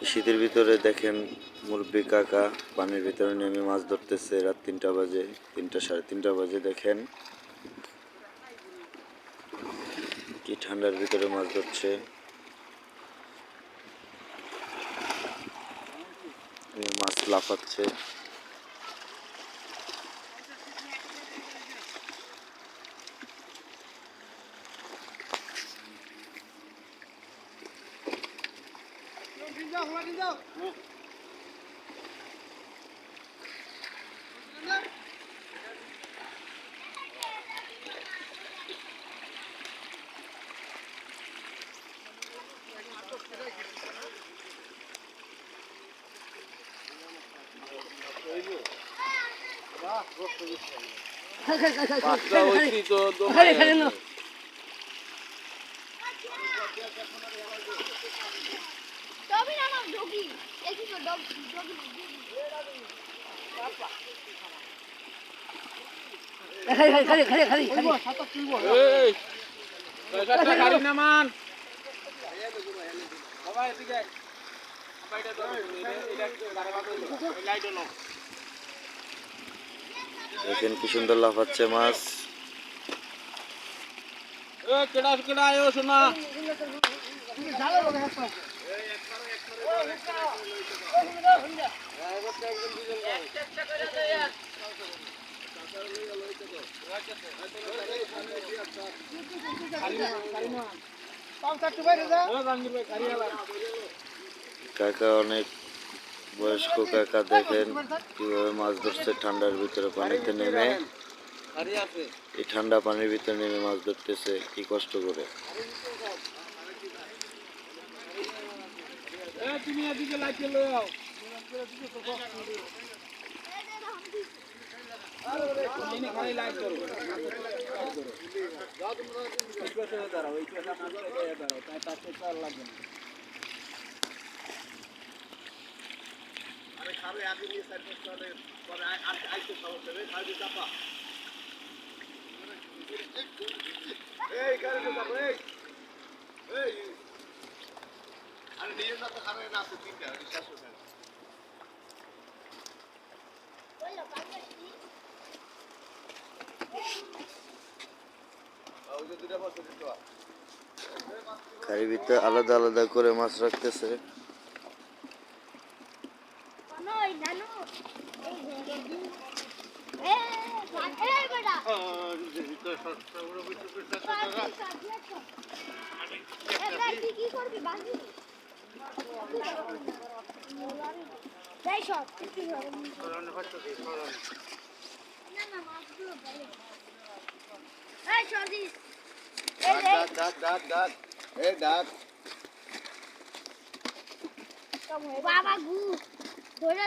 শীতের ভিতরে দেখেন মুরব্বী কাকা পানির ভিতরে নেমে মাছ ধরতেছে। রাত 3টা বাজে, 3টা সাড়ে 3টা বাজে। দেখেন কি ঠান্ডার ভিতরে মাছ ধরছে। মাছ লাফাচ্ছে। দেখেন কি সুন্দর লাফাচ্ছে মাছ। কাকা অনেক বয়স্ক কাকা, দেখেন কিভাবে মাছ ধরছে ঠান্ডার ভিতরে পানিতে নেমে। এই ঠান্ডা পানির ভিতরে নেমে মাছ ধরতেছে কি কষ্ট করে। খাড়ির ভিতরে আলাদা আলাদা করে মাছ রাখতেছে। বাবা গু ধরে